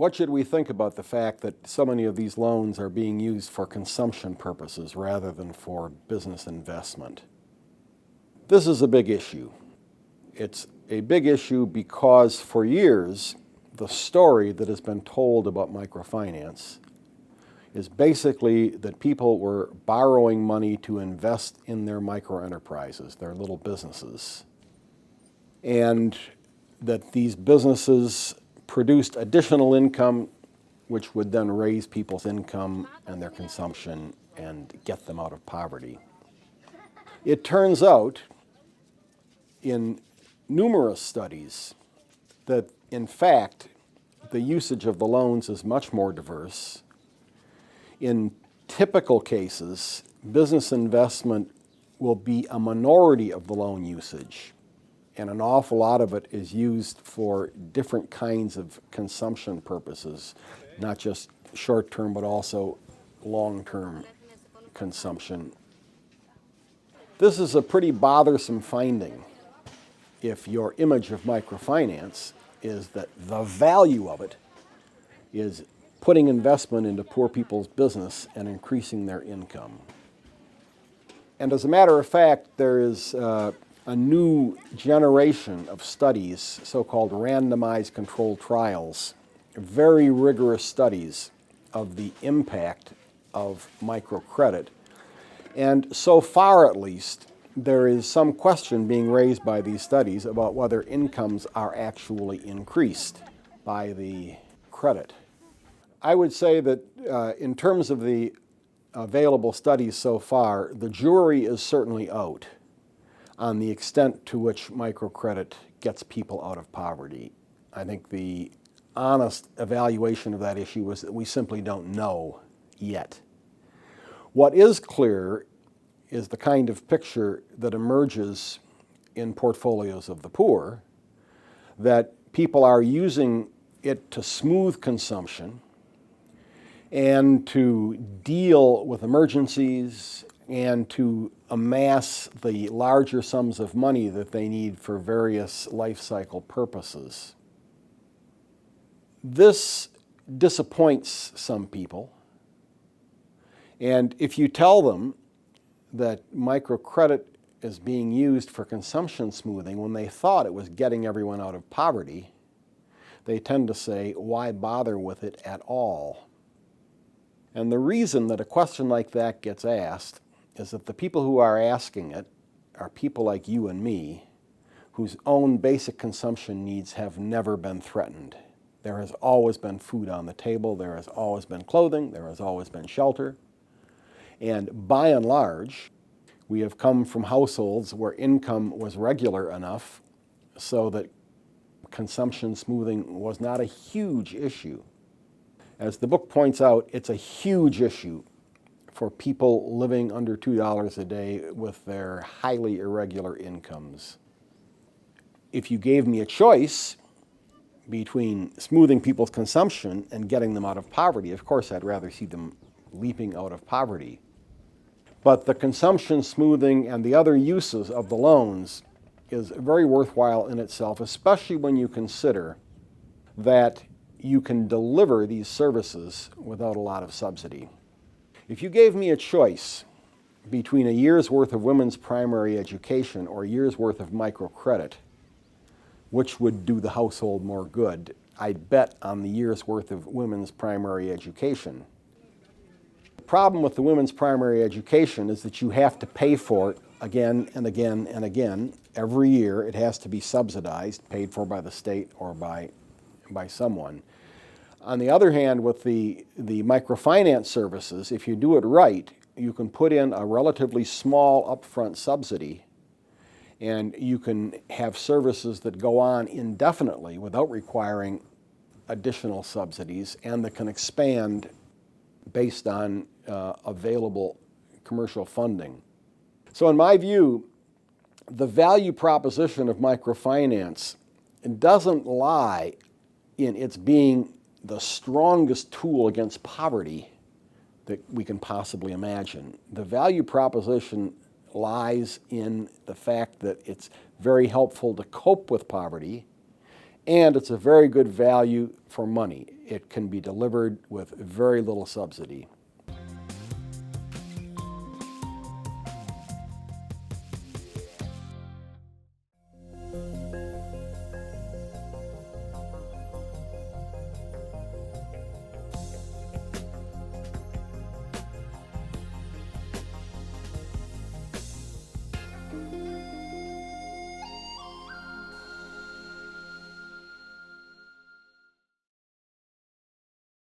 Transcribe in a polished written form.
what should we think about the fact that so many of these loans are being used for consumption purposes rather than for business investment? This is a big issue. It's a big issue because for years, the story that has been told about microfinance is basically that people were borrowing money to invest in their microenterprises, their little businesses, and that these businesses produced additional income which would then raise people's income and their consumption and get them out of poverty. It turns out in numerous studies that, in fact, the usage of the loans is much more diverse. In typical cases, business investment will be a minority of the loan usage, and an awful lot of it is used for different kinds of consumption purposes, not just short-term but also long-term consumption. This is a pretty bothersome finding if your image of microfinance is that the value of it is putting investment into poor people's business and increasing their income. And as a matter of fact, there is a new generation of studies, so-called randomized controlled trials, very rigorous studies of the impact of microcredit. And so far, at least, there is some question being raised by these studies about whether incomes are actually increased by the credit. I would say that in terms of the available studies so far, the jury is certainly out on the extent to which microcredit gets people out of poverty. I think the honest evaluation of that issue is that we simply don't know yet. What is clear is the kind of picture that emerges in portfolios of the poor, that people are using it to smooth consumption and to deal with emergencies and to amass the larger sums of money that they need for various life cycle purposes. This disappoints some people, and if you tell them that microcredit is being used for consumption smoothing when they thought it was getting everyone out of poverty, they tend to say, why bother with it at all? And the reason that a question like that gets asked is that the people who are asking it are people like you and me, whose own basic consumption needs have never been threatened. There has always been food on the table, there has always been clothing, there has always been shelter. And by and large, we have come from households where income was regular enough so that consumption smoothing was not a huge issue. As the book points out, it's a huge issue for people living under $2 a day with their highly irregular incomes. If you gave me a choice between smoothing people's consumption and getting them out of poverty, of course I'd rather see them leaping out of poverty. But the consumption smoothing and the other uses of the loans is very worthwhile in itself, especially when you consider that you can deliver these services without a lot of subsidy. If you gave me a choice between a year's worth of women's primary education or a year's worth of microcredit, which would do the household more good, I'd bet on the year's worth of women's primary education. The problem with the women's primary education is that you have to pay for it again and again and again. Every year it has to be subsidized, paid for by the state or by someone. On the other hand, with the microfinance services, if you do it right, you can put in a relatively small upfront subsidy and you can have services that go on indefinitely without requiring additional subsidies and that can expand based on available commercial funding. So in my view, the value proposition of microfinance doesn't lie in its being the strongest tool against poverty that we can possibly imagine. The value proposition lies in the fact that it's very helpful to cope with poverty And it's a very good value for money. It can be delivered with very little subsidy.